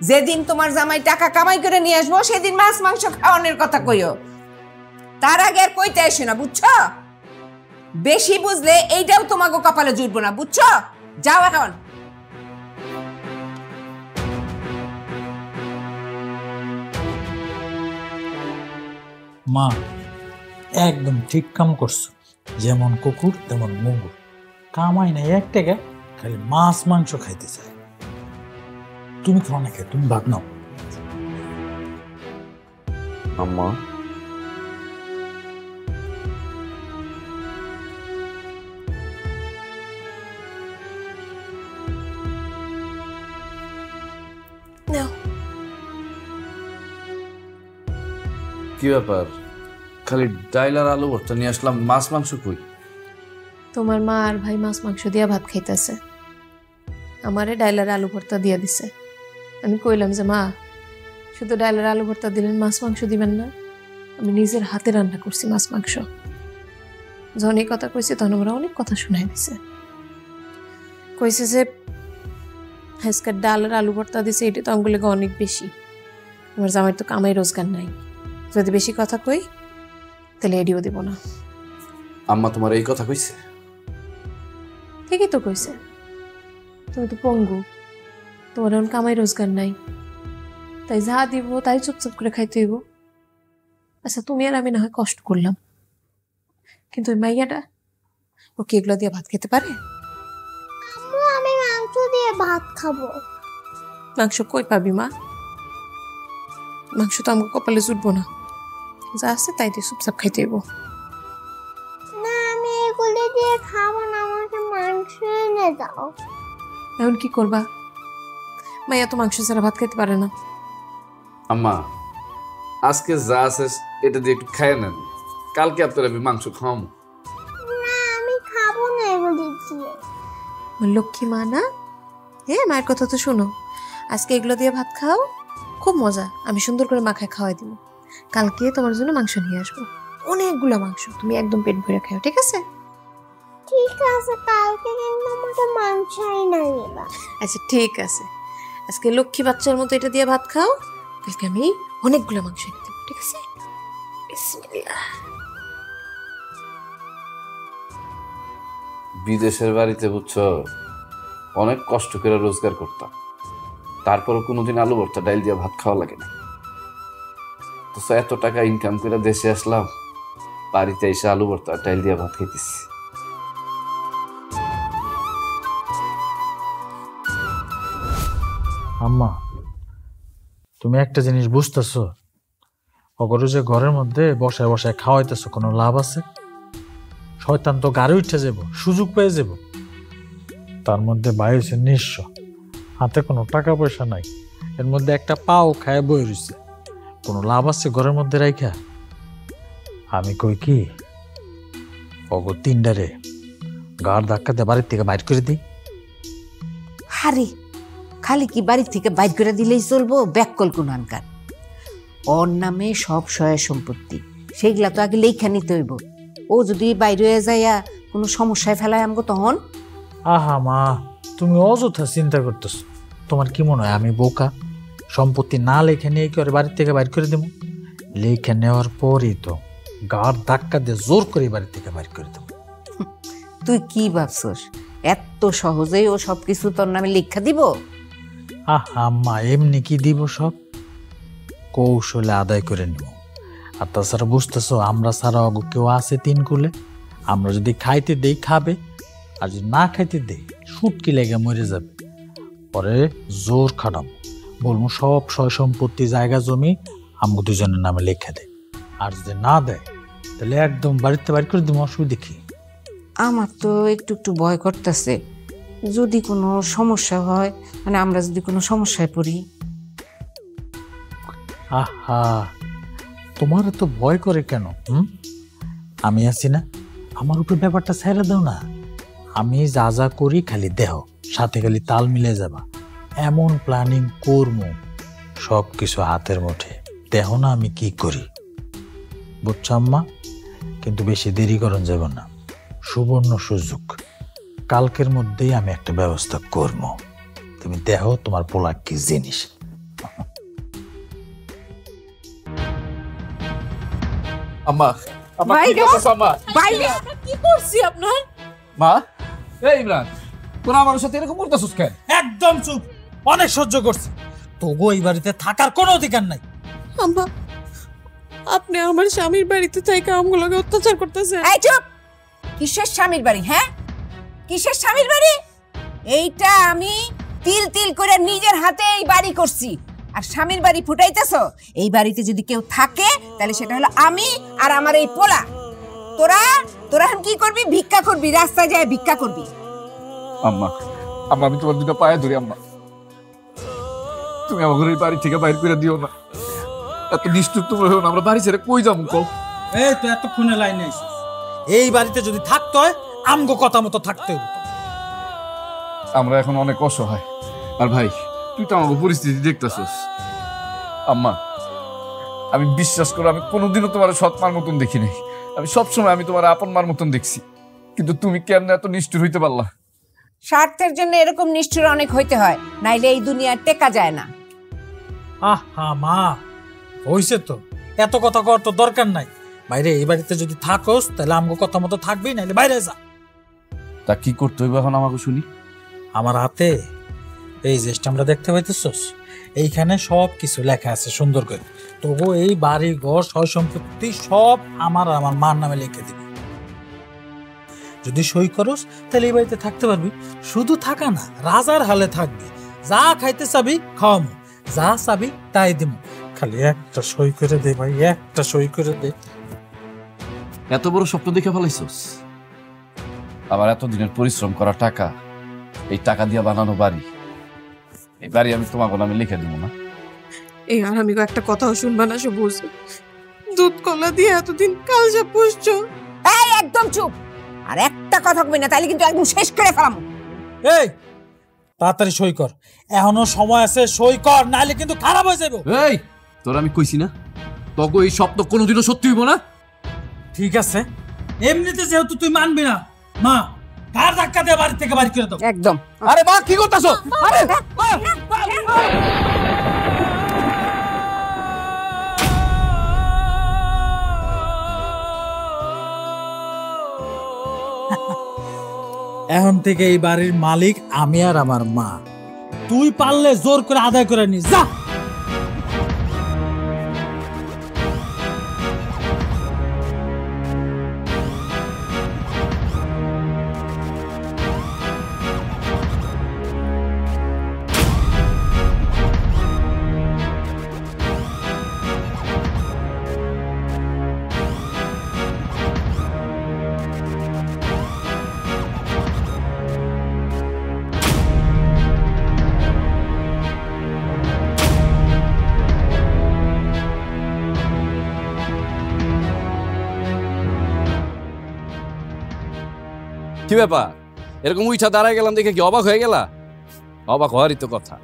যেদিন তোমার জামাই টাকা কামাই করে নিয়ে আসবো সেদিন মাছ মাংস খাওয়ানোর কথা কইও। তার আগে আর কইতে আসে না, বুঝছো? বেশি বুঝলে এইটাও তোমাকে কপালে জুটবো না, বুঝছো? যাও এখন। মা একদম ঠিক কাম করছো, যেমন কুকুর তেমন মুগুর। কামাই নাই এক টাকা, খালি মাছ মাংস খাইতে চায়। তুমি খাও না, তুমি ভাত নাও। আম্মা, কি ব্যাপার? খালি ডাইল আর আলু ভর্তা নিয়ে আসলাম, মাছ মাংস কই? তোমার মা আর ভাই মাছ মাংস দিয়া ভাত খাইতেছে, আমারে ডাইল আর আলু ভর্তা দিয়া দিছে। আমি কইলাম যে মা, শুধু ডাইল আর আলু ভর্তা দিলেন, মাছ মাংস দিবেন না? আমি নিজের হাতে রান্না করছি মাছ মাংস। যখন এই কথা কইছে তখন ওরা অনেক কথা শুনাই দিছে। কইছে যে আজকের ডাল আর আলু ভর্তা দিছে, এটা তো আঙ্গুলে অনেক বেশি। আমার জামাই তো কামাই রোজগার নাই, যদি বেশি কথা কই তাহলে এডিও দিব না। আম্মা তোমার এই কথা কইছে? ঠিকই তো কইছে। তুমি তো পঙ্গু, তোমার এখন কামাই রোজগার নাই, তাই যা দিব তাই চুপচাপ করে খাইতে হইব। আচ্ছা তুমি আর আমি না হয় কষ্ট করলাম, কিন্তু ওই মাইয়াটা, ও কি এগুলো দিয়ে ভাত খেতে পারে? আমি মাংস দিয়ে ভাত খাবো। মাংস কই পাবি মা? মাংস তো আমাকে কপালে জুটবো না, যা আছে তাই দিয়ে চুপচাপ খাইতে হইব। না, আমি এগুলো দিয়ে খাবো না, আমাকে মাংস এনে দাও। এখন কি করবা? মাইয়া তো মাংস ছাড়া ভাত খেতে পারে না। আম্মা, আজকে যা আছে এটা দিয়ে একটু খাইয়ে নেন, কালকে আপনার আমি মাংস খাওয়াবো। না, আমি খাবো না এগুলো দিয়ে। লক্ষ্মী মা না? হ্যাঁ, মায়ের কথা তো শোনো। আজকে এগুলো দিয়ে ভাত খাও, খুব মজা, আমি সুন্দর করে মাখায় খাওয়াই দিব। কালকে তোমার জন্য মাংস নিয়ে আসবো, অনেকগুলো মাংস, তুমি একদম পেট ভরে খাও, ঠিক আছে? ঠিক আছে, কালকে কিন্তু আমাকে মাংস এনে দিবা। আচ্ছা ঠিক আছে, আজকে লক্ষ্মী বাচ্চার মতো এটা দিয়ে ভাত খাও, কালকে আমি অনেকগুলো মাংস এনে দেবো, ঠিক আছে? বিসমিল্লাহ। বিদেশের বাড়িতে বুঝছো অনেক কষ্ট করে রোজগার করতাম, তারপরও কোনোদিন আলু ভর্তা ডাইল দিয়ে ভাত খাওয়া লাগে না। তো এত টাকা ইনকাম করে দেশে আসলাম, বাড়িতে এসে আলু ভর্তা ডাইল দিয়ে ভাত খাইতেছি। আম্মা, তুমি একটা জিনিস বুঝতেছো? অগরু যে ঘরের মধ্যে বসায় বসায় খাওয়াইতেছো, কোনো লাভ আছে? শয়তান তো গাড়ি উঠে যাব, সুযোগ পেয়ে যাব। তার মধ্যে ভাই হচ্ছে নিঃস্ব, হাতে কোনো টাকা পয়সা নাই, এর মধ্যে একটা পাও খায় বই রয়েছে, কোনো লাভ আছে ঘরের মধ্যে রাইখা? আমি কই কি অগো তিনডারে গাড় ধাক্কা দিয়ে বাড়ির থেকে বাইর করে দিই। হারে খালি কি বাড়ি থেকে বাইর করে দিলেই চলবো? ব্যাককল কুনানকার, ওর নামে সব সহায় সম্পত্তি, সেইগুলা তো আগে লেখা নিতে হইব। ও যদি বাইরে হয়ে যাইয়া কোনো সমস্যায় ফেলায় আমগো তখন? আহা মা, তুমি অযথা চিন্তা করতেছ। তোমার কি মনে হয় আমি বোকা? সম্পত্তি না লেখা নিয়ে কি ওর বাড়ির থেকে বাইর করে দেবো? লেখা নেওয়ার পরই তো গাড় ধাক্কা দিয়ে জোর করে বাড়ি থেকে বাইর করে দেবো। তুই কি ভাবছস এত সহজেই ও সবকিছু তোর নামে লেখা দিব? আহা মা, এমনি কি দিব, সব কৌশলে আদায় করে নিব। আর তাছাড়া বুঝতেছো, আমরা ছাড়া অগো কেউ আছে তিন কুলে? আমরা যদি খাইতে দেই খাবে, আর যদি না খাইতে দেই সুটকি লেগে মরে যাবে। পরে জোর খাটাম, বলবো সব সয় সম্পত্তি জায়গা জমি আমগো দুজনের নামে লেখা দেয়। আর যদি না দেয় তাহলে একদম বাড়িতে বাড়ি করে দিব। অসুবিধা কি? আমার তো একটু একটু ভয় করতেছে, যদি কোনো সমস্যা হয়, মানে আমরা যদি কোনো সমস্যায় পড়ি। আহা, তোমার তো ভয় করে কেন? আমি আছি না, আমার উপর ব্যাপারটা ছেড়ে দাও না। আমি যা যা করি খালি দেহ, সাথে খালি তাল মিলে যাবা। এমন প্ল্যানিং করবো, সব কিছু হাতের মুঠে। দেহ না আমি কি করি, বুঝছো আম্মা? কিন্তু বেশি দেরি করন যাব না, সুবর্ণ সুযোগ। কালকের মধ্যেই আমি একটা ব্যবস্থা করব। তুমি দেহ তোমার পোলা কি জিনিস। আম্মা, আম্মা কি করতেছ আম্মা? কি করছি আপনার? মা, এই ইমরান, তোরা আমার সাথে এরকম করতেছিস কেন? একদম চুপ, অনেক সহ্য করছি। তবু এই বাড়িতে থাকার কোনো অধিকার নাই। আম্মা, আপনি আমার স্বামীর বাড়িতে থেকে আমগুলোকে অত্যাচার করতেছেন। এই চুপ! কিসের স্বামীর বাড়ি? হ্যাঁ, কিসের স্বামীর বাড়ি? এইটা আমি তিল তিল করে নিজের হাতে এই বাড়ি করছি, আর স্বামীর বাড়ি ফুটাইতেছো। এই বাড়িতে যদি কেউ থাকে তাহলে সেটা হলো আমি আর আমার এই পোলা। তোরা তোরা এখন কি করবি? ভিক্ষা করবি, রাস্তায় যায় ভিক্ষা করবি। আম্মা, আম্মা, আমি তোমার দুটো পায়ে ধরি আম্মা, তুমি আমাকে এই বাড়ি থেকে বাইর করে দিও না। এত নিষ্ঠুর তোমরা হও না, আমরা বাড়ি ছেড়ে কই যাবো কও? এই তো এতক্ষণে লাইনে আইছিস। এই বাড়িতে যদি থাকতে হয় আমগো কথা মতো থাকতে হবে। আমরা এখন অনেক অসহায়। আর ভাই, তুই তো আমাকে পরিস্থিতি দেখতেছিস। আম্মা, আমি বিশ্বাস করো, আমি কোনোদিনও তোমার সৎ মার মতন দেখি নাই। আমি সবসময় আমি তোমার আপন মার মতন দেখছি। কিন্তু তুমি কেমনে এত নিষ্ঠুর হইতে পারলা? স্বার্থের জন্য এরকম নিষ্ঠুর অনেক হইতে হয়, নাইলে এই দুনিয়ায় টেকা যায় না। আহা মা, হইছে তো, এত কথা কর তো দরকার নাই। বাইরে এই বাড়িতে যদি থাকোস তাহলে আমগো কথা মতো থাকবি, নাইলে বাইরে যা। তা কি করতে হইব এখন আমাকে শুনি? আমার হাতে এই যে স্ট্যাম্পটা দেখতে পাইতেছস, এইখানে সব কিছু লেখা আছে সুন্দর করে। তবু এই বাড়ি ঘর সয় সম্পত্তি সব আমার আর আমার মার নামে লিখে দিবি। যদি সই করস তাহলে এই বাড়িতে থাকতে পারবি। শুধু থাকা না, রাজার হালে থাকবি। যা খাইতে চাবি খাওয়ামু, যা চাবি তাই দিমু। খালি একটা সই করে দে ভাই, একটা সই করে দে। এত বড় স্বপ্ন দেখে ফেলাইছস? আবার এতদিনের পরিশ্রম করা টাকা, এই টাকা দিয়ে বানানো বাড়ি, এই বাড়ি আমি তোমাকে নামে লিখে দিব না? এই আর আমি একটা কথাও শুনবা না সবুজ। দুধ কলা দিয়ে এতদিন কালজা পুষছো। এই একদম চুপ! আর একটা কথা কবি না, তাইলে কিন্তু একদম শেষ করে ফেলাম। এই তাড়াতাড়ি সই কর, এখনো সময় আছে, সই কর, নাইলে কিন্তু খারাপ হয়ে যাবে। এই তোর আমি কইছি না, তোকে এই স্বপ্ন কোনোদিনও সত্যি হইব না। ঠিক আছে, এমনিতে যেহেতু তুই মানবি না, মা কার ধাক্কা দিয়ে বাড়ি থেকে বাড়ি করে দাও। একদম। আরে মা, কি করতেছো? আরে এখন থেকে এই বাড়ির মালিক আমি আর আমার মা। তুই পারলে জোর করে আদায় করে নিস, যা। কি ব্যাপার, এরকম উইঠা দাঁড়ায় গেলাম দেখে কি অবাক হয়ে গেলা? অবাক হওয়ারই তো কথা,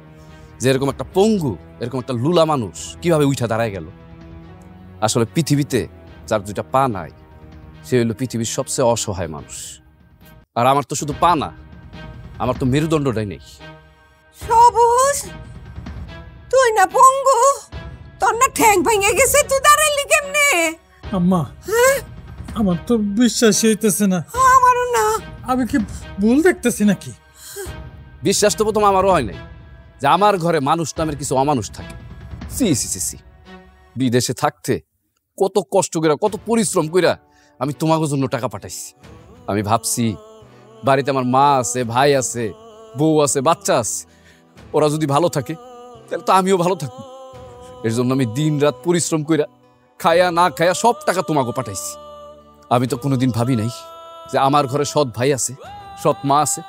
যে এরকম একটা পঙ্গু, এরকম একটা লুলা মানুষ কিভাবে উইঠা দাঁড়ায় গেল। আসলে পৃথিবীতে যার দুইটা পা নাই সে হইল পৃথিবীর সবচেয়ে অসহায় মানুষ। আর আমার তো শুধু পা না, আমার তো মেরুদণ্ডটাই নেই। সবুজ, তুই না পঙ্গু, তোর না ঠ্যাং ভেঙে গেছে, তুই দাঁড়াইলি কেমনে? আম্মা, আমার তো বিশ্বাসই হইতেছে না। আমারও না। আমি কি ভুল দেখতেছি নাকি? বিশ্বাস তো প্রথম আমারও হয় নাই যে আমার ঘরে মানুষ নামের কিছু অমানুষ থাকে। সি সি সি সি, বিদেশে থাকতে কত কষ্ট কইরা, কত পরিশ্রম কইরা আমি তোমাদের জন্য টাকা পাঠাইছি। আমি ভাবছি বাড়িতে আমার মা আছে, ভাই আছে, বউ আছে, বাচ্চা আছে, ওরা যদি ভালো থাকে তাহলে তো আমিও ভালো থাকবো। এর জন্য আমি দিন রাত পরিশ্রম কইরা খায়া না খায়া সব টাকা তোমাকে পাঠাইছি। আমি তো কোনোদিন ভাবি নাই যে আমার ঘরে সৎ ভাই আছে, সৎ মা আছে।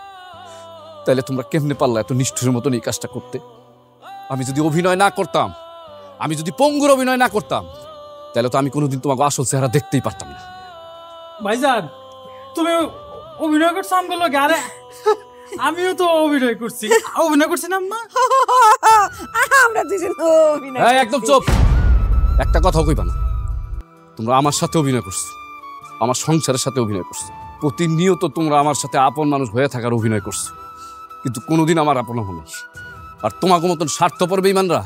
তাহলে তোমরা কেমনে পারলা এত নিষ্ঠুরের মতন এই কাজটা করতে? আমি যদি অভিনয় না করতাম, আমি যদি পঙ্গুর অভিনয় না করতাম, তাহলে তো আমি কোনোদিন তোমাকে আসল চেহারা দেখতেই পারতাম না। ভাইজান, তুমি অভিনয় করছো আমগুলো লগে? আরে আমিও তো অভিনয় করছি। অভিনয় করছি না আম্মা? আমরা দুজন অভিনয়। এই একদম চুপ, একটা কথাও কইবা না। তোমরা আমার সাথে অভিনয় করছো, আমার সংসারের সাথে অভিনয় করছো, প্রতিনিয়ত তোমরা আমার সাথে আপন মানুষ হয়ে থাকার অভিনয় করছো, কিন্তু কোনোদিন আমার আপন হো নাই। আর তোমাকে মতন স্বার্থপর বেঈমানরা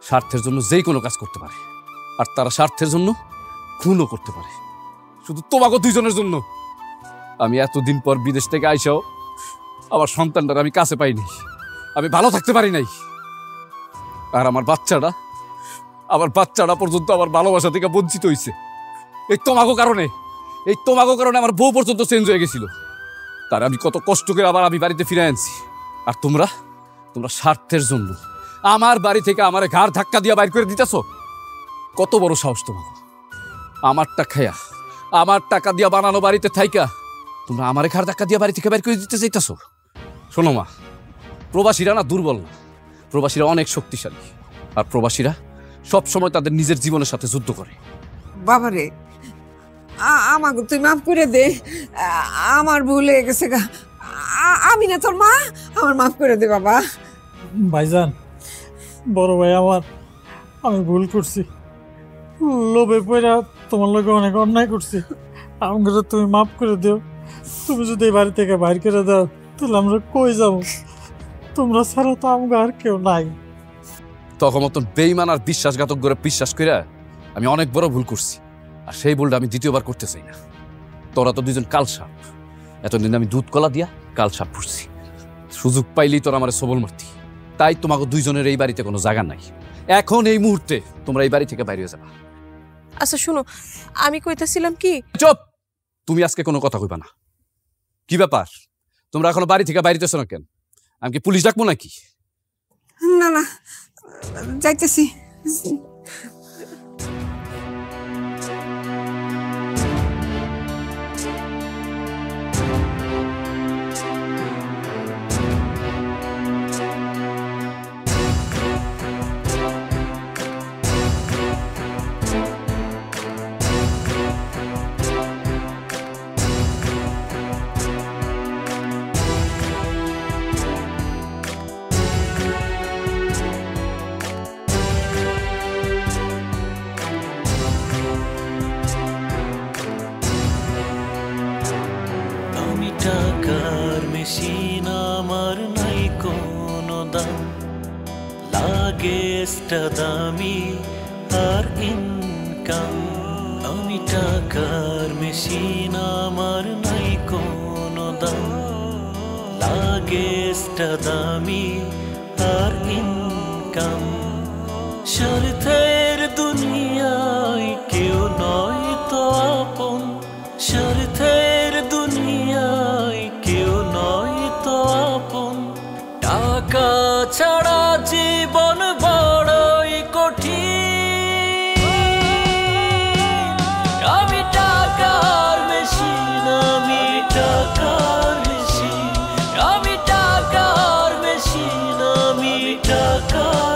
স্বার্থের জন্য যেই কোনো কাজ করতে পারে, আর তারা স্বার্থের জন্য খুনও করতে পারে, শুধু তোমাকে দুইজনের জন্য। আমি এতদিন পর বিদেশ থেকে আইসাও আমার সন্তানটার আমি কাছে পাইনি, আমি ভালো থাকতে পারি নাই। আর আমার বাচ্চাটা পর্যন্ত আমার ভালোবাসা থেকে বঞ্চিত হয়েছে এই তোমাকে কারণে। এই তোমাকে কারণে আমার বউ পর্যন্ত চেঞ্জ হয়ে গেছিল। তার আমি কত কষ্ট করে আবার আমি বাড়িতে ফিরে আনছি। আর তোমরা স্বার্থের জন্য আমার বাড়ি থেকে আমার ঘাড় ধাক্কা দিয়ে বাইর করে দিতেছ। কত বড় সাহস তোমাকে! আমারটা খায়া, আমার টাকা দিয়া বানানো বাড়িতে থাইকা তোমরা আমার ঘাড় ধাক্কা দিয়ে বাড়ি থেকে বাইর করে দিতে চাইতেছ। শোনো মা, প্রবাসীরা না দুর্বল না, প্রবাসীরা অনেক শক্তিশালী। আর প্রবাসীরা সব সময় তাদের নিজের জীবনের সাথে যুদ্ধ করে। বাবারে, আমাকে তুই মাফ করে দে, আমার ভুল হয়ে গেছে গা। আমি না তোর মা, আমার মাফ করে দে বাবা। ভাইজান, বড় ভাই আমার, আমি ভুল করছি, লোভে পড়া তোমার লোকে অনেক অন্যায় করছি। আমাকে তুমি মাফ করে দিও। তুমি যদি এই বাড়ি থেকে বাইর করে দাও তাহলে আমরা কই যাব? তোমরা ছাড়া তো আমাকে আর কেউ নাই। তখন মতন বেঈমান আর বিশ্বাসঘাতক করে বিশ্বাস করে আমি অনেক বড় ভুল করছি। আর সেই ভুলটা আমি দ্বিতীয়বার করতে চাই না। তোরা তো দুজন কালসাপ, এতদিন আমি দুধ কলা দিয়া কালসাপ ফুটছি। সুযোগ পাইলেই তোরা আমার সবল মারতি। তাই তোমাকে দুইজনের এই বাড়িতে কোনো জায়গা নাই। এখন এই মুহূর্তে তোমরা এই বাড়ি থেকে বাইরে যাবা। আচ্ছা শুনো, আমি কইতাছিলাম কি। চুপ! তুমি আজকে কোনো কথা কইবা না। কি ব্যাপার, তোমরা এখনো বাড়ি থেকে বাইরেতেছো না কেন? আমি কি পুলিশ ডাকবো নাকি? না না, যাইতেছি। টাকার মেশিন আমার নাই কোনো দাম, লাগে এক্সট্রা দামি আর ইনকাম। আমি টাকার মেশিন আমার নাই কোনো দাম, লাগে এক্সট্রা দামি আর ইনকাম। স্বার্থের দুনিয়ায় কেউ নয় তো আপন, স্বার্থের দুনিয়ায় কেউ নয় তো আপন। টাকা ছাড়া জীবন বড়ই কঠিন। আমি টাকার মেশিন, আমি টাকার মেশিন, আমি টাকার মেশিন, আমি টাকার